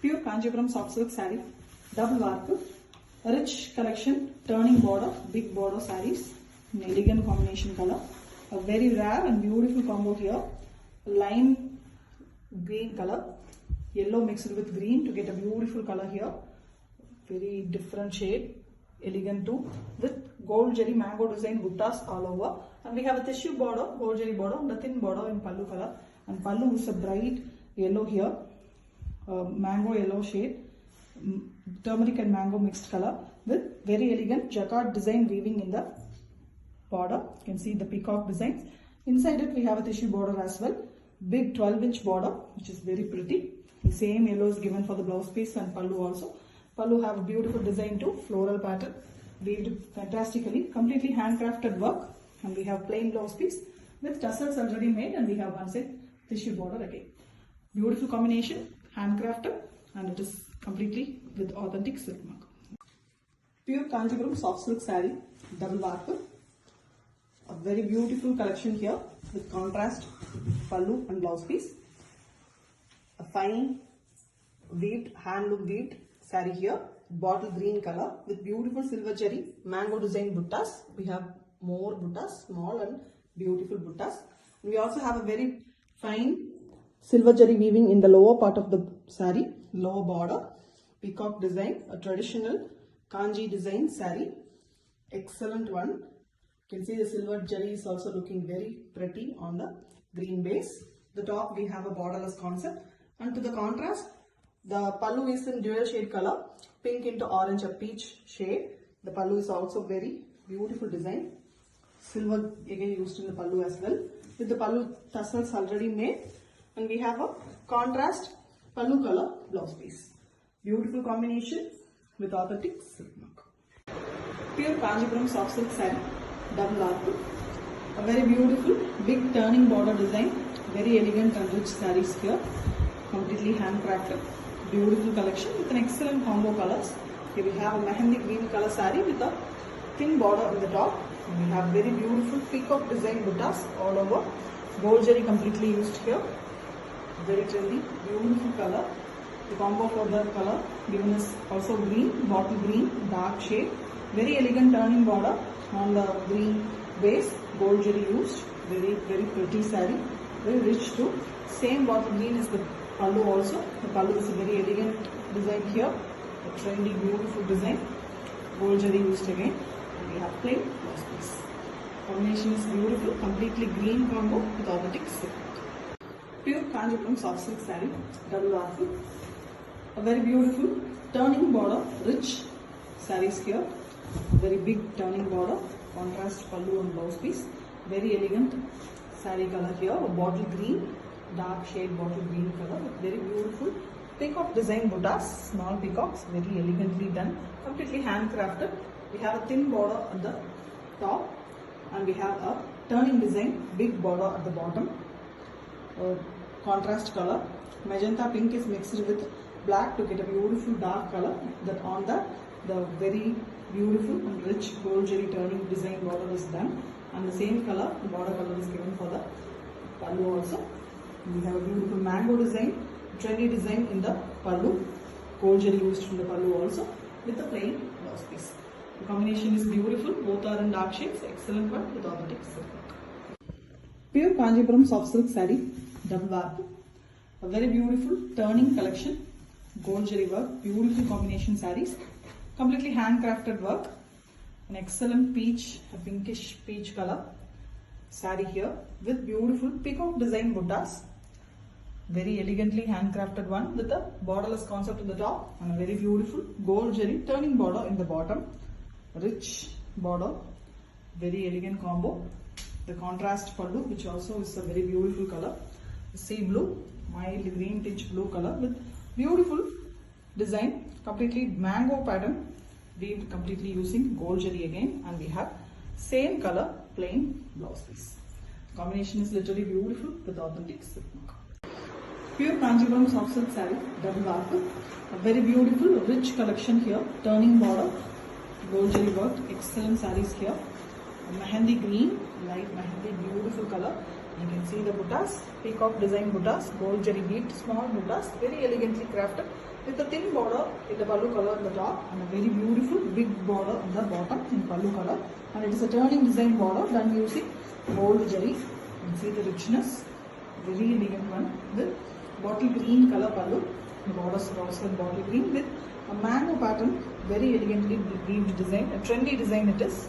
Pure Kanjipuram soft silk saree, double warp, rich collection, turning border, big border sarees, an elegant combination color, a very rare and beautiful combo here, lime green color, yellow mixed with green to get a beautiful color here, very different shade, elegant too, with gold jari mango design buttas all over, and we have a tissue border, gold jari border, and a thin border in pallu color, and pallu is a bright yellow here, mango yellow shade, turmeric and mango mixed color with very elegant jacquard design weaving in the border. You can see the peacock designs. Inside it we have a tissue border as well, big 12-inch border which is very pretty. The same yellow is given for the blouse piece and pallu also. Pallu have a beautiful design too, floral pattern, weaved fantastically, completely handcrafted work, and we have plain blouse piece with tassels already made, and we have one side tissue border again. Beautiful combination, handcrafted, and it is completely with authentic silk mark. Pure Kanjipuram soft silk saree, double warp, a very beautiful collection here with contrast pallu and blouse piece. A fine weaved, handloom weaved saree here, bottle green color with beautiful silver jari, mango design buttas. We have more buttas, small and beautiful buttas. We also have a very fine silver jari weaving in the lower part of the saree, lower border, peacock design, a traditional kanji design saree, excellent one. You can see the silver jari is also looking very pretty on the green base. The top we have a borderless concept, and to the contrast, the pallu is in dual shade color, pink into orange, a peach shade. The pallu is also very beautiful design, silver again used in the pallu as well, with the pallu tassels already made. And we have a contrast pallu color blouse piece. Beautiful combination with authentic silk mark. Pure Kanjipuram soft silk saree, double warp. A very beautiful big turning border design, very elegant and rich sarees here, completely handcrafted. Beautiful collection with an excellent combo colors. Here we have a mehendi green color saree with a thin border on the top. And we have very beautiful peacock design buttas all over. Gold jari completely used here. Very trendy, beautiful color. The combo for the color given is also green, bottle green, dark shade. Very elegant turning border on the green base. Gold jari used. Very pretty saree. Very rich too. Same bottle green is the pallu also. The pallu is a very elegant design here. A trendy, beautiful design. Gold jari used again. And we have plain blouse piece. Combination is beautiful. Completely green combo with authentic silk. Pure Kanjipuram soft silk saree, double warp. A very beautiful turning border, rich sarees here. Very big turning border, contrast pallu and blouse piece. Very elegant saree color here, a bottle green, dark shade bottle green color. Very beautiful peacock design buttas, small peacocks, very elegantly done, completely handcrafted. We have a thin border at the top, and we have a turning design, big border at the bottom. Contrast color, magenta pink is mixed with black to get a beautiful dark color. That on the very beautiful and rich gold jari turning design border is done, and the same color, the border color is given for the pallu also. We have a beautiful mango design, trendy design in the pallu, gold jari used from the pallu also, with the plain blouse piece. The combination is beautiful, both are in dark shades, excellent one with authentic silk. Pure Kanjipuram soft silk saree, double warp. A very beautiful turning collection, gold jari work, beautiful combination sarees, completely handcrafted work, an excellent peach, a pinkish peach color saree here with beautiful peacock design buttas, very elegantly handcrafted one with a borderless concept on the top, and a very beautiful gold jari turning border in the bottom, rich border, very elegant combo. The contrast pallu, which also is a very beautiful color, sea blue, mild green tinge blue color with beautiful design, completely mango pattern, weaved completely using gold jari again, and we have same color plain blouse piece. Combination is literally beautiful with authentic silk mark. Pure Kanjipuram soft silk saree, double warp. A very beautiful rich collection here, turning border, gold jari work, excellent sarees here. A mehendi green, light mehendi, beautiful color. You can see the buttas, peacock design buttas, gold jari bead, small buttas, very elegantly crafted with a thin border in the pallu color on the top and a very beautiful big border on the bottom in pallu color, and it is a turning design border done using gold jari. You can see the richness, very elegant one with bottle green color pallu. The borders are also in bottle green with a mango pattern, very elegantly weaved design, a trendy design it is.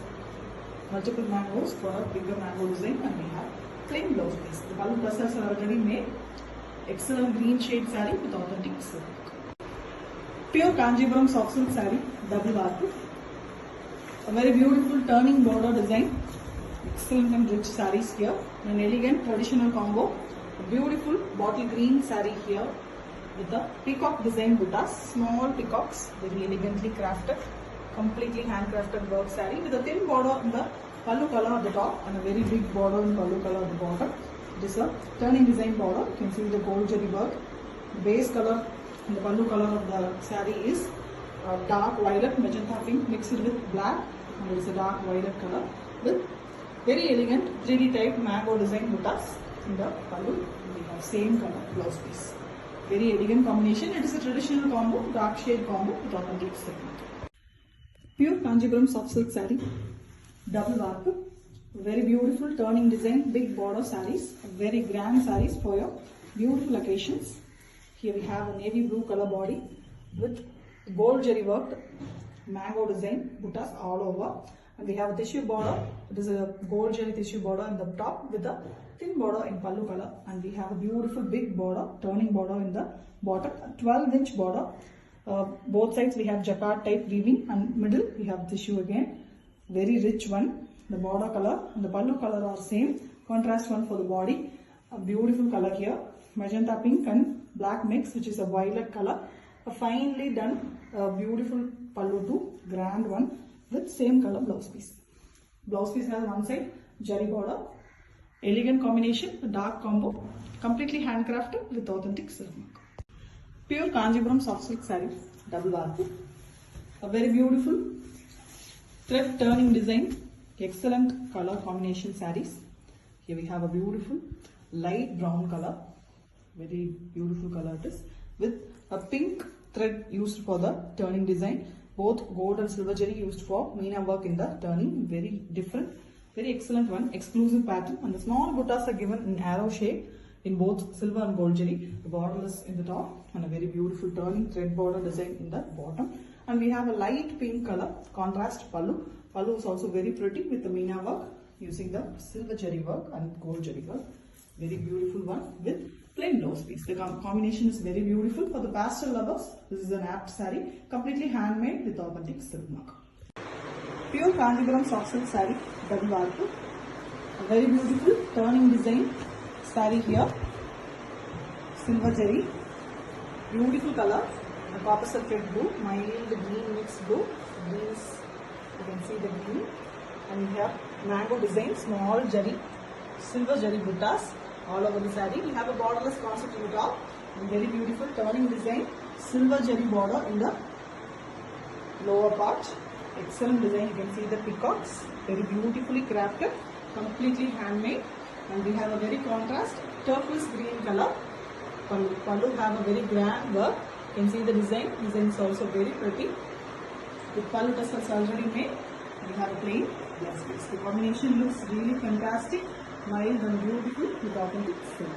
Multiple mangoes for a bigger mango design, and we have plain blouse piece. The pallu tassels are already made. Excellent green shade saree with authentic silk. Pure Kanjipuram soft silk saree, double warp. A very beautiful turning border design. Excellent and rich sarees here. An elegant traditional combo. A beautiful bottle green saree here with a peacock design buttas. Small peacocks, very elegantly crafted. Completely handcrafted work saree with a thin border in the pallu color at the top and a very big border in pallu color at the bottom. It is a turning design border. You can see the gold jari work. The base color and the pallu color of the saree is dark violet magenta pink mixed with black, and it is a dark violet color with very elegant 3D type mango design buttas in the pallu. We have same color blouse piece. Very elegant combination. It is a traditional combo, dark shade combo with authentic silk. Pure Kanjipuram soft silk saree, double warp. Very beautiful turning design, big border sarees, very grand sarees for your beautiful occasions. Here we have a navy blue color body with gold jari worked mango design buttas all over, and we have a tissue border. It is a gold jari tissue border in the top with a thin border in pallu color, and we have a beautiful big border, turning border in the bottom, a 12-inch border. Both sides we have jacquard type weaving, and middle we have tissue again, very rich one. The border color and the pallu color are same, contrast one for the body. A beautiful color here, magenta pink and black mix, which is a violet color. A finely done beautiful pallu too, grand one with same color blouse piece. Blouse piece has one side jari border, elegant combination, a dark combo, completely handcrafted with authentic silk work. Pure Kanjipuram soft silk saree, double warp. A very beautiful thread turning design. Excellent color combination sarees. Here we have a beautiful light brown color, very beautiful color it is, with a pink thread used for the turning design. Both gold and silver jari used for meena work in the turning. Very different, very excellent one, exclusive pattern, and the small buttas are given in arrow shape in both silver and gold jari. The border is in the top and a very beautiful turning thread border design in the bottom. And we have a light pink color contrast pallu. Pallu is also very pretty with the meena work using the silver jari work and gold jari work. Very beautiful one with plain blouse piece. The combination is very beautiful for the pastel lovers. This is an apt saree, completely handmade with authentic silk mark. Pure Kanjipuram soft silk saree, double warp. A very beautiful turning design saree here. Silver jari, beautiful color. The copper sulphate blue, mild green mixed blue. Greens, you can see the green. And we have mango design, small jari, silver jari buttas all over the saree. We have a borderless concept in the top. And very beautiful turning design, silver jari border in the lower part. Excellent design. You can see the peacocks, very beautifully crafted, completely handmade. And we have a very contrast turquoise green color. Pallu have a very grand work. You can see the design. Design is also very pretty. The pallu tassels already made. We have a plain blouse piece. The combination looks really fantastic, mild and beautiful with authentic silk.